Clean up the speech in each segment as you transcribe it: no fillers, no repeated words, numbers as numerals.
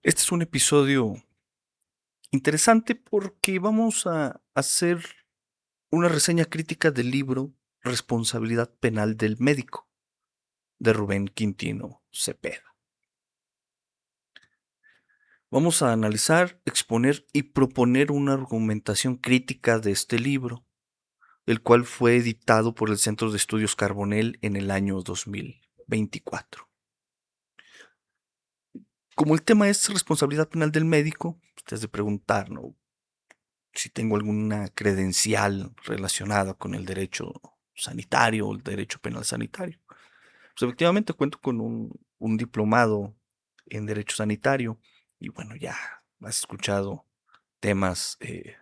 Este es un episodio interesante porque vamos a hacer una reseña crítica del libro Responsabilidad Penal del Médico, de Rubén Quintino Cepeda. Vamos a analizar, exponer y proponer una argumentación crítica de este libro, el cual fue editado por el Centro de Estudios Carbonell en el año 2024. Como el tema es responsabilidad penal del médico, ustedes de preguntar, ¿no?, si tengo alguna credencial relacionada con el derecho sanitario o el derecho penal sanitario. Pues efectivamente cuento con un diplomado en derecho sanitario y bueno, ya has escuchado temas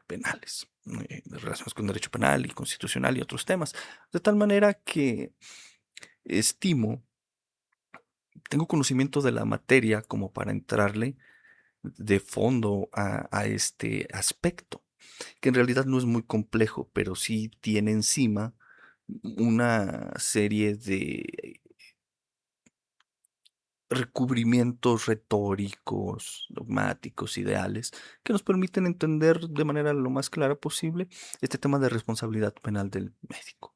penales, relacionados con derecho penal y constitucional y otros temas. De tal manera que estimo, tengo conocimiento de la materia como para entrarle de fondo a este aspecto, que en realidad no es muy complejo, pero sí tiene encima una serie de recubrimientos retóricos, dogmáticos, ideales, que nos permiten entender de manera lo más clara posible este tema de responsabilidad penal del médico.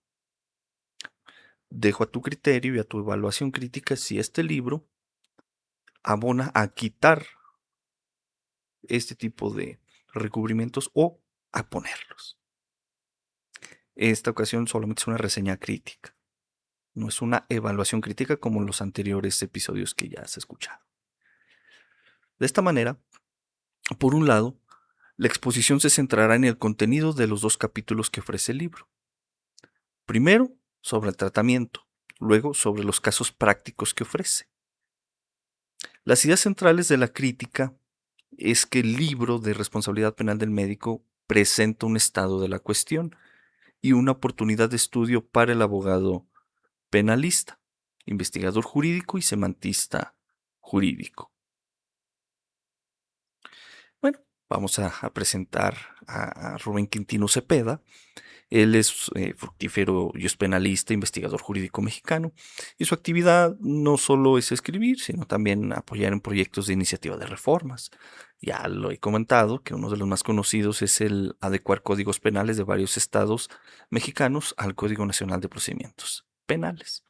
Dejo a tu criterio y a tu evaluación crítica si este libro abona a quitar este tipo de recubrimientos o a ponerlos. Esta ocasión solamente es una reseña crítica. No es una evaluación crítica como en los anteriores episodios que ya has escuchado. De esta manera, por un lado, la exposición se centrará en el contenido de los dos capítulos que ofrece el libro. Primero, sobre el tratamiento, luego sobre los casos prácticos que ofrece. Las ideas centrales de la crítica es que el libro de responsabilidad penal del médico presenta un estado de la cuestión y una oportunidad de estudio para el abogado penalista, investigador jurídico y semantista jurídico. Bueno, vamos a presentar a Rubén Quintino Cepeda. Él es fructífero y es penalista, investigador jurídico mexicano, y su actividad no solo es escribir, sino también apoyar en proyectos de iniciativa de reformas. Ya lo he comentado, que uno de los más conocidos es el adecuar códigos penales de varios estados mexicanos al Código Nacional de Procedimientos Penales.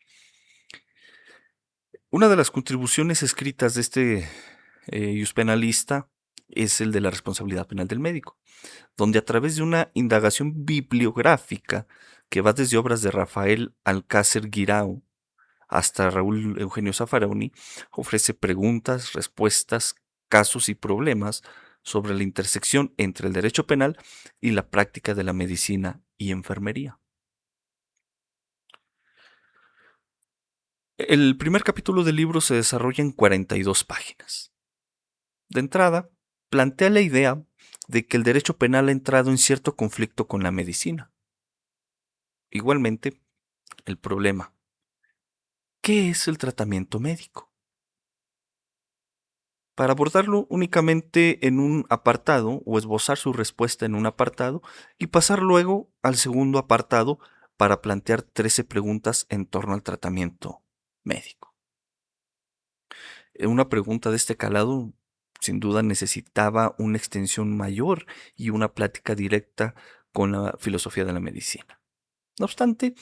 Una de las contribuciones escritas de este penalista es el de la responsabilidad penal del médico, donde a través de una indagación bibliográfica que va desde obras de Rafael Alcácer Guirao hasta Raúl Eugenio Zaffaroni, ofrece preguntas, respuestas, casos y problemas sobre la intersección entre el derecho penal y la práctica de la medicina y enfermería. El primer capítulo del libro se desarrolla en 42 páginas. De entrada, plantea la idea de que el derecho penal ha entrado en cierto conflicto con la medicina. Igualmente, el problema: ¿qué es el tratamiento médico? Para abordarlo únicamente en un apartado o esbozar su respuesta en un apartado y pasar luego al segundo apartado para plantear 13 preguntas en torno al tratamiento médico. Una pregunta de este calado sin duda necesitaba una extensión mayor y una plática directa con la filosofía de la medicina. No obstante,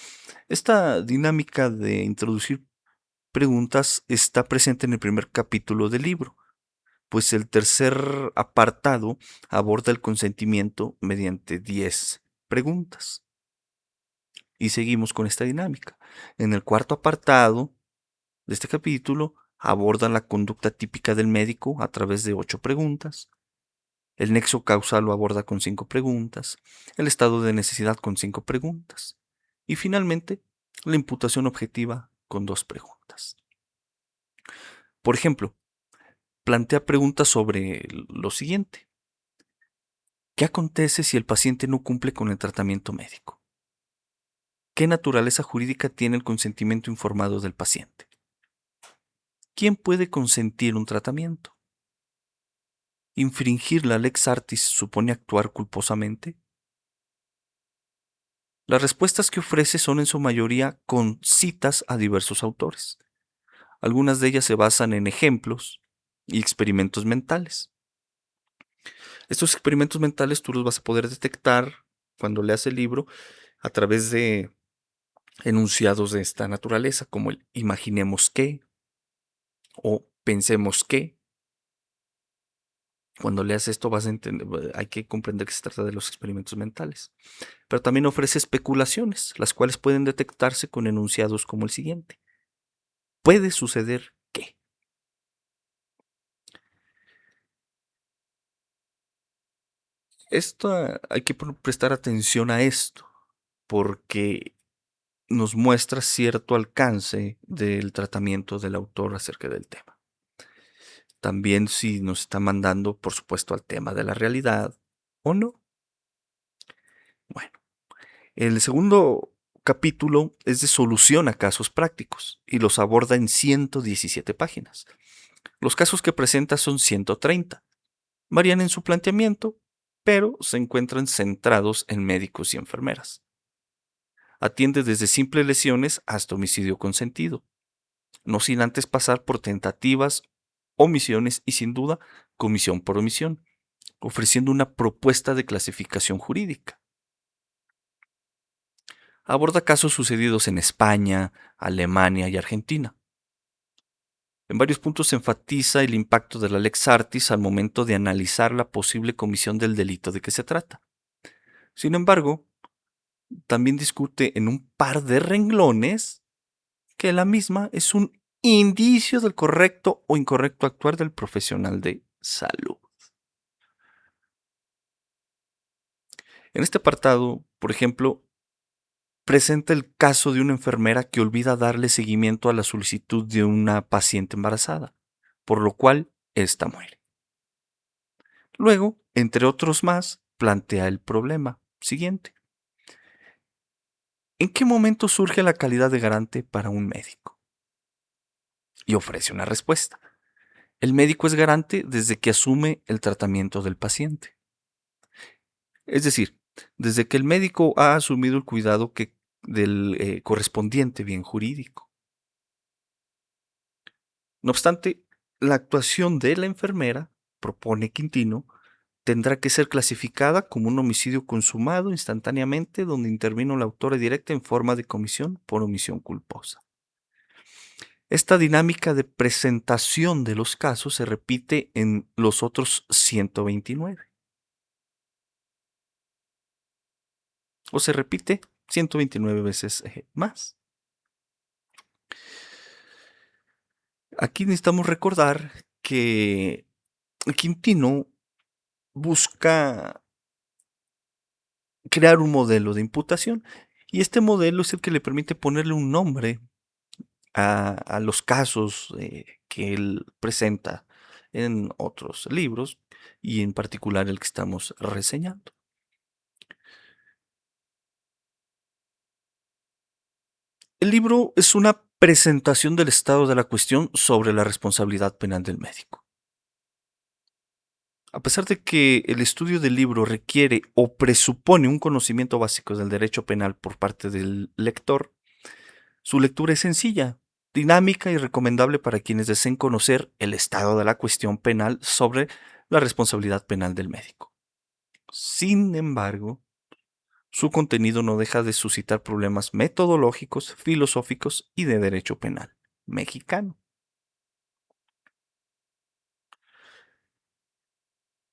esta dinámica de introducir preguntas está presente en el primer capítulo del libro, pues el tercer apartado aborda el consentimiento mediante 10 preguntas. Y seguimos con esta dinámica. En el cuarto apartado de este capítulo abordan la conducta típica del médico a través de 8 preguntas. El nexo causal lo aborda con 5 preguntas. El estado de necesidad con 5 preguntas. Y finalmente, la imputación objetiva con 2 preguntas. Por ejemplo, plantea preguntas sobre lo siguiente: ¿qué acontece si el paciente no cumple con el tratamiento médico? ¿Qué naturaleza jurídica tiene el consentimiento informado del paciente? ¿Quién puede consentir un tratamiento? ¿Infringir la lex artis supone actuar culposamente? Las respuestas que ofrece son en su mayoría con citas a diversos autores. Algunas de ellas se basan en ejemplos y experimentos mentales. Estos experimentos mentales tú los vas a poder detectar cuando leas el libro a través de enunciados de esta naturaleza, como el imaginemos que o pensemos que. Cuando leas esto vas a entender, hay que comprender que se trata de los experimentos mentales. Pero también ofrece especulaciones, las cuales pueden detectarse con enunciados como el siguiente. Puede suceder que. Esto hay que prestar atención a esto, porque nos muestra cierto alcance del tratamiento del autor acerca del tema. También si nos está mandando, por supuesto, al tema de la realidad o no. Bueno, el segundo capítulo es de solución a casos prácticos y los aborda en 117 páginas. Los casos que presenta son 130. Varían en su planteamiento, pero se encuentran centrados en médicos y enfermeras. Atiende desde simples lesiones hasta homicidio consentido, no sin antes pasar por tentativas, omisiones y sin duda comisión por omisión, ofreciendo una propuesta de clasificación jurídica. Aborda casos sucedidos en España, Alemania y Argentina. En varios puntos se enfatiza el impacto de la lex artis al momento de analizar la posible comisión del delito de que se trata. Sin embargo, también discute en un par de renglones que la misma es un indicio del correcto o incorrecto actuar del profesional de salud. En este apartado, por ejemplo, presenta el caso de una enfermera que olvida darle seguimiento a la solicitud de una paciente embarazada, por lo cual ésta muere. Luego, entre otros más, plantea el problema siguiente. ¿En qué momento surge la calidad de garante para un médico? Y ofrece una respuesta. El médico es garante desde que asume el tratamiento del paciente. Es decir, desde que el médico ha asumido el cuidado del correspondiente bien jurídico. No obstante, la actuación de la enfermera, propone Quintino, tendrá que ser clasificada como un homicidio consumado instantáneamente donde intervino la autora directa en forma de comisión por omisión culposa. Esta dinámica de presentación de los casos se repite en los otros 129. O se repite 129 veces más. Aquí necesitamos recordar que Quintino busca crear un modelo de imputación y este modelo es el que le permite ponerle un nombre a los casos que él presenta en otros libros y en particular el que estamos reseñando. El libro es una presentación del estado de la cuestión sobre la responsabilidad penal del médico. A pesar de que el estudio del libro requiere o presupone un conocimiento básico del derecho penal por parte del lector, su lectura es sencilla, dinámica y recomendable para quienes deseen conocer el estado de la cuestión penal sobre la responsabilidad penal del médico. Sin embargo, su contenido no deja de suscitar problemas metodológicos, filosóficos y de derecho penal mexicano.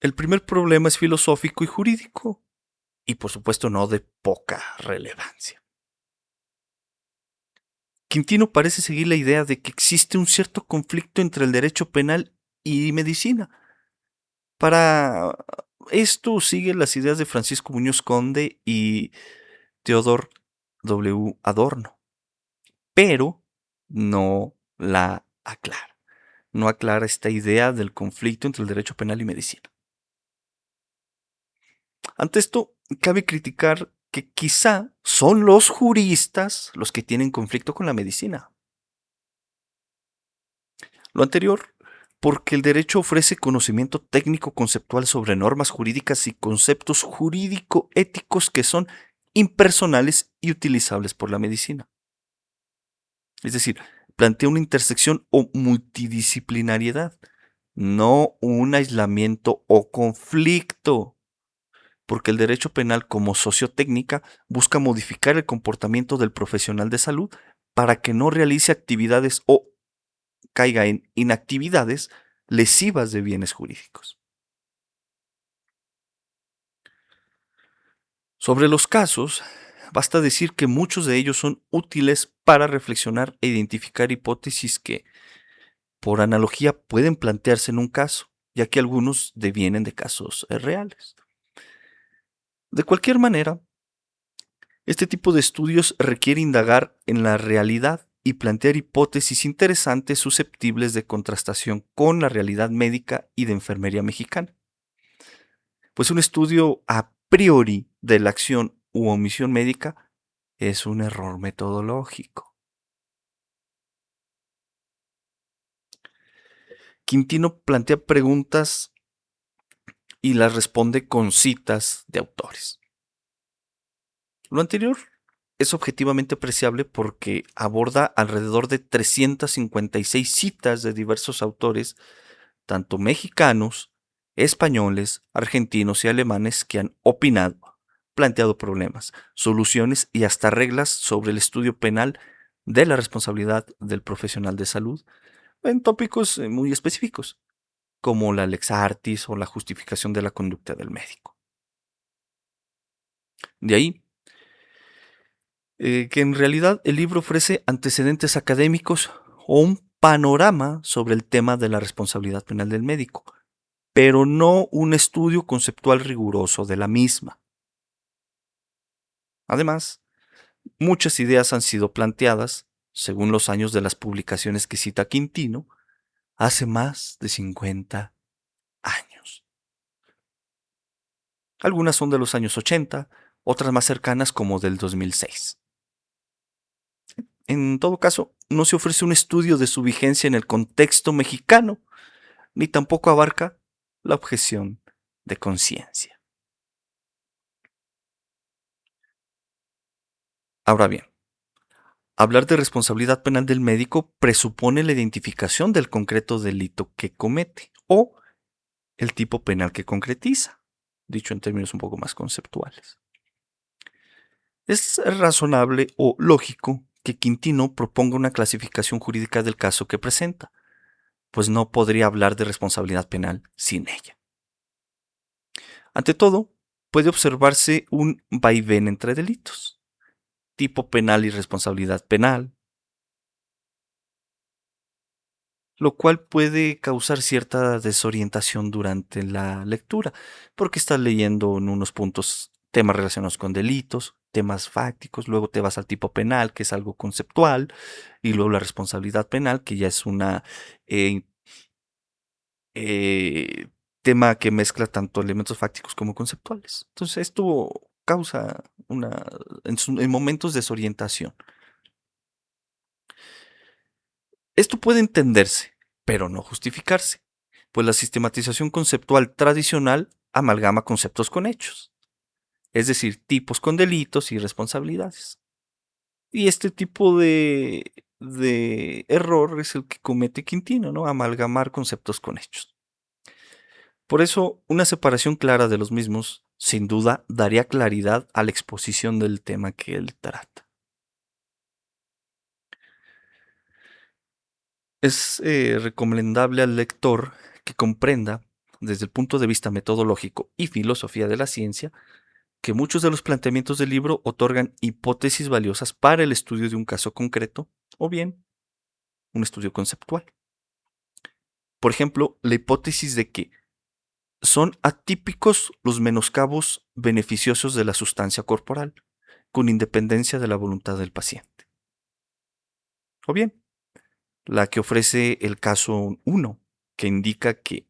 El primer problema es filosófico y jurídico, y por supuesto no de poca relevancia. Quintino parece seguir la idea de que existe un cierto conflicto entre el derecho penal y medicina. Para esto sigue las ideas de Francisco Muñoz Conde y Theodor W. Adorno, pero no la aclara. No aclara esta idea del conflicto entre el derecho penal y medicina. Ante esto, cabe criticar que quizá son los juristas los que tienen conflicto con la medicina. Lo anterior, porque el derecho ofrece conocimiento técnico conceptual sobre normas jurídicas y conceptos jurídico-éticos que son impersonales y utilizables por la medicina. Es decir, plantea una intersección o multidisciplinariedad no un aislamiento o conflicto, porque el derecho penal como sociotécnica busca modificar el comportamiento del profesional de salud para que no realice actividades o caiga en inactividades lesivas de bienes jurídicos. Sobre los casos, basta decir que muchos de ellos son útiles para reflexionar e identificar hipótesis que, por analogía, pueden plantearse en un caso, ya que algunos devienen de casos reales. De cualquier manera, este tipo de estudios requiere indagar en la realidad y plantear hipótesis interesantes susceptibles de contrastación con la realidad médica y de enfermería mexicana. Pues un estudio a priori de la acción u omisión médica es un error metodológico. Quintino plantea preguntas y las responde con citas de autores. Lo anterior es objetivamente apreciable porque aborda alrededor de 356 citas de diversos autores, tanto mexicanos, españoles, argentinos y alemanes que han opinado, planteado problemas, soluciones y hasta reglas sobre el estudio penal de la responsabilidad del profesional de salud en tópicos muy específicos, como la lex artis o la justificación de la conducta del médico. De ahí que en realidad el libro ofrece antecedentes académicos o un panorama sobre el tema de la responsabilidad penal del médico, pero no un estudio conceptual riguroso de la misma. Además, muchas ideas han sido planteadas, según los años de las publicaciones que cita Quintino, hace más de 50 años. Algunas son de los años 80, otras más cercanas como del 2006. En todo caso, no se ofrece un estudio de su vigencia en el contexto mexicano, ni tampoco abarca la objeción de conciencia. Ahora bien, hablar de responsabilidad penal del médico presupone la identificación del concreto delito que comete o el tipo penal que concretiza, dicho en términos un poco más conceptuales. Es razonable o lógico que Quintino proponga una clasificación jurídica del caso que presenta, pues no podría hablar de responsabilidad penal sin ella. Ante todo, puede observarse un vaivén entre delitos, tipo penal y responsabilidad penal, lo cual puede causar cierta desorientación durante la lectura, porque estás leyendo en unos puntos temas relacionados con delitos, temas fácticos, luego te vas al tipo penal, que es algo conceptual, y luego la responsabilidad penal, que ya es una eh, eh, tema que mezcla tanto elementos fácticos como conceptuales. Entonces esto causa en momentos desorientación. Esto puede entenderse, pero no justificarse, pues la sistematización conceptual tradicional amalgama conceptos con hechos, es decir, tipos con delitos y responsabilidades. Y este tipo de error es el que comete Quintino, ¿no? Amalgamar conceptos con hechos. Por eso, una separación clara de los mismos, sin duda, daría claridad a la exposición del tema que él trata. Es recomendable al lector que comprenda, desde el punto de vista metodológico y filosofía de la ciencia, que muchos de los planteamientos del libro otorgan hipótesis valiosas para el estudio de un caso concreto o bien un estudio conceptual. Por ejemplo, la hipótesis de que son atípicos los menoscabos beneficiosos de la sustancia corporal, con independencia de la voluntad del paciente. O bien, la que ofrece el caso 1, que indica que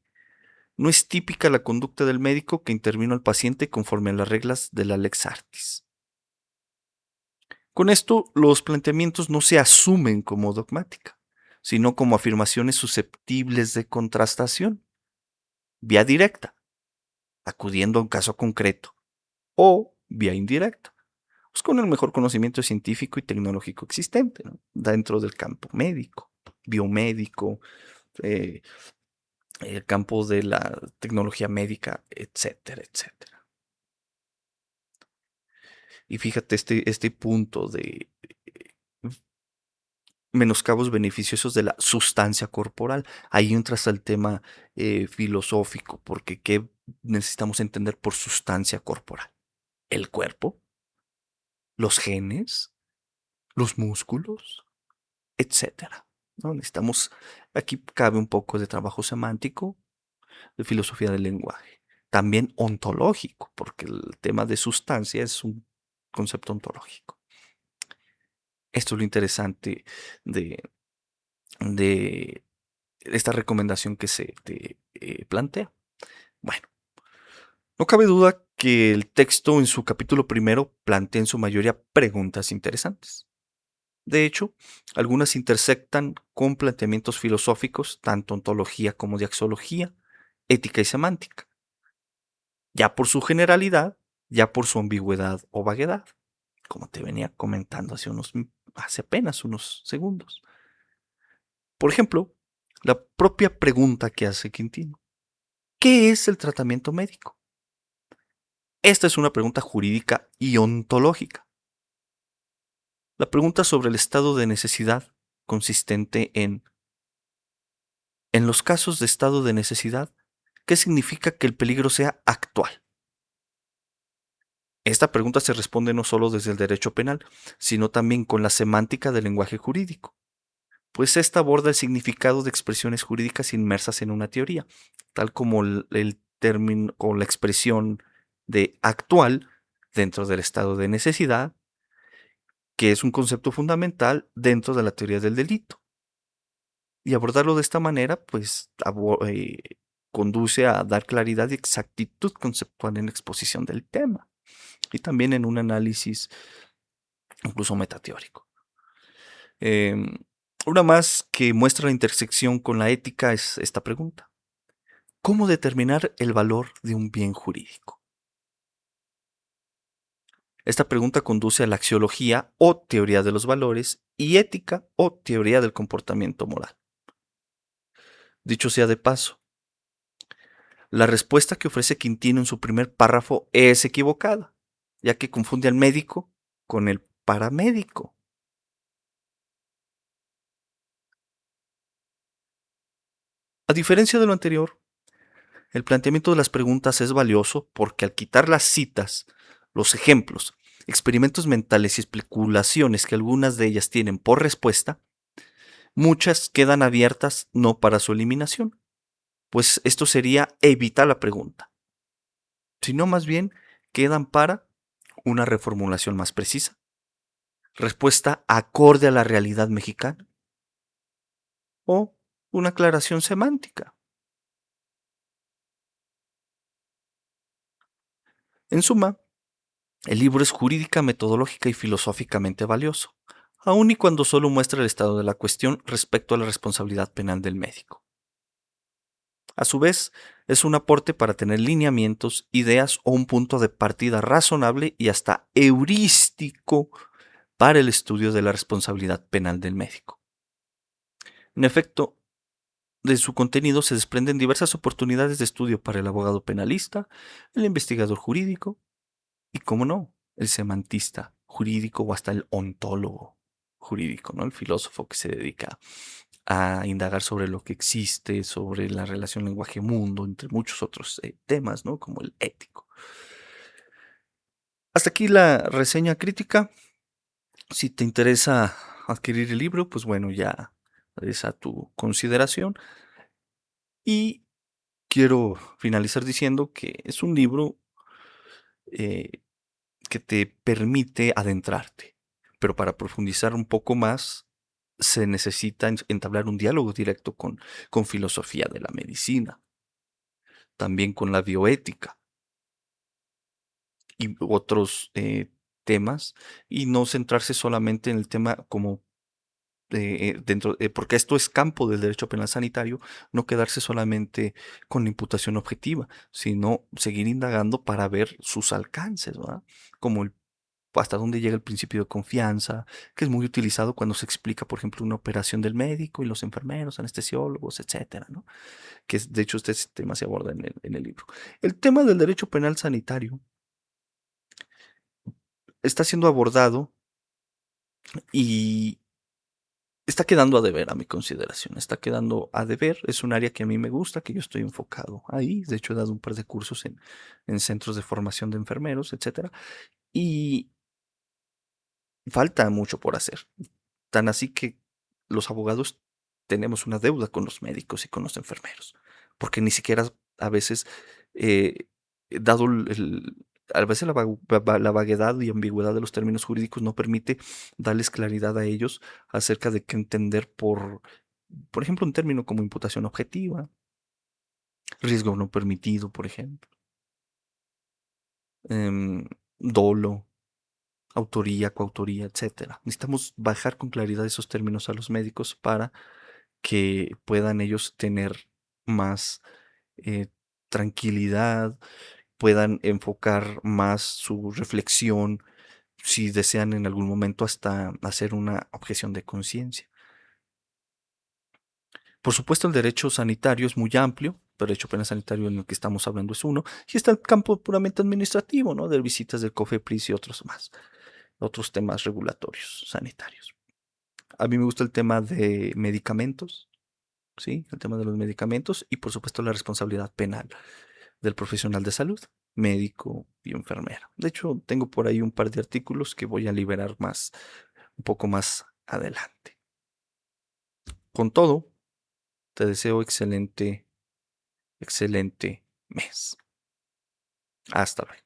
no es típica la conducta del médico que intervino al paciente conforme a las reglas de la lex artis. Con esto, los planteamientos no se asumen como dogmática, sino como afirmaciones susceptibles de contrastación, vía directa, acudiendo a un caso concreto, o vía indirecta, pues con el mejor conocimiento científico y tecnológico existente, ¿no? Dentro del campo médico, biomédico, eh, el campo de la tecnología médica, etcétera, etcétera. Y fíjate este punto de menoscabos beneficiosos de la sustancia corporal. Ahí entras al tema filosófico, porque ¿qué necesitamos entender por sustancia corporal? El cuerpo, los genes, los músculos, etcétera. ¿No? Necesitamos, aquí cabe un poco de trabajo semántico, de filosofía del lenguaje, también ontológico, porque el tema de sustancia es un concepto ontológico. Esto es lo interesante de, de esta recomendación que se te plantea. Bueno, no cabe duda que el texto en su capítulo primero plantea en su mayoría preguntas interesantes. De hecho, algunas intersectan con planteamientos filosóficos, tanto ontología como de axiología, ética y semántica, ya por su generalidad, ya por su ambigüedad o vaguedad, como te venía comentando hace apenas unos segundos. Por ejemplo, la propia pregunta que hace Quintino: ¿qué es el tratamiento médico? Esta es una pregunta jurídica y ontológica. La pregunta sobre el estado de necesidad consistente en los casos de estado de necesidad, ¿qué significa que el peligro sea actual? Esta pregunta se responde no solo desde el derecho penal, sino también con la semántica del lenguaje jurídico, pues esta aborda el significado de expresiones jurídicas inmersas en una teoría, tal como el término o la expresión de actual dentro del estado de necesidad, que es un concepto fundamental dentro de la teoría del delito. Y abordarlo de esta manera, pues, conduce a dar claridad y exactitud conceptual en la exposición del tema y también en un análisis incluso metateórico. Em, una más que muestra la intersección con la ética es esta pregunta: ¿cómo determinar el valor de un bien jurídico? Esta pregunta conduce a la axiología o teoría de los valores y ética o teoría del comportamiento moral. Dicho sea de paso, la respuesta que ofrece Quintino en su primer párrafo es equivocada, ya que confunde al médico con el paramédico. A diferencia de lo anterior, el planteamiento de las preguntas es valioso porque al quitar las citas, los ejemplos, experimentos mentales y especulaciones que algunas de ellas tienen por respuesta, muchas quedan abiertas no para su eliminación, pues esto sería evitar la pregunta, sino más bien quedan para una reformulación más precisa, respuesta acorde a la realidad mexicana o una aclaración semántica. En suma, el libro es jurídica, metodológica y filosóficamente valioso, aun y cuando solo muestra el estado de la cuestión respecto a la responsabilidad penal del médico. A su vez, es un aporte para tener lineamientos, ideas o un punto de partida razonable y hasta heurístico para el estudio de la responsabilidad penal del médico. En efecto, de su contenido se desprenden diversas oportunidades de estudio para el abogado penalista, el investigador jurídico y, cómo no, el semantista jurídico o hasta el ontólogo jurídico, ¿no? El filósofo que se dedica a indagar sobre lo que existe, sobre la relación lenguaje-mundo, entre muchos otros temas, ¿no? Como el ético. Hasta aquí la reseña crítica. Si te interesa adquirir el libro, pues bueno, ya es a tu consideración. Y quiero finalizar diciendo que es un libro eh, que te permite adentrarte, pero para profundizar un poco más se necesita entablar un diálogo directo con filosofía de la medicina, también con la bioética y otros temas, y no centrarse solamente en el tema como porque esto es campo del derecho penal sanitario, no quedarse solamente con la imputación objetiva, sino seguir indagando para ver sus alcances, ¿verdad? Como el hasta dónde llega el principio de confianza, que es muy utilizado cuando se explica, por ejemplo, una operación del médico y los enfermeros, anestesiólogos, etcétera, ¿no? De hecho este tema se aborda en el libro. El tema del derecho penal sanitario está siendo abordado y está quedando a deber a mi consideración, está quedando a deber, es un área que a mí me gusta, que yo estoy enfocado ahí, de hecho he dado un par de cursos en centros de formación de enfermeros, etcétera, y falta mucho por hacer. Tan así que los abogados tenemos una deuda con los médicos y con los enfermeros, porque ni siquiera a veces, eh, dado a veces la vaguedad y ambigüedad de los términos jurídicos no permite darles claridad a ellos acerca de qué entender por ejemplo, un término como imputación objetiva, riesgo no permitido, por ejemplo, dolo, autoría, coautoría, etcétera. Necesitamos bajar con claridad esos términos a los médicos para que puedan ellos tener más eh, tranquilidad, puedan enfocar más su reflexión, si desean en algún momento hasta hacer una objeción de conciencia. Por supuesto, el derecho sanitario es muy amplio, el derecho penal sanitario en el que estamos hablando es uno, y está el campo puramente administrativo, ¿no? De visitas del COFEPRIS y otros más, otros temas regulatorios sanitarios. A mí me gusta el tema de medicamentos, ¿sí? El tema de los medicamentos y por supuesto la responsabilidad penal del profesional de salud, médico y enfermero. De hecho, tengo por ahí un par de artículos que voy a liberar un poco más adelante. Con todo, te deseo excelente mes. Hasta luego.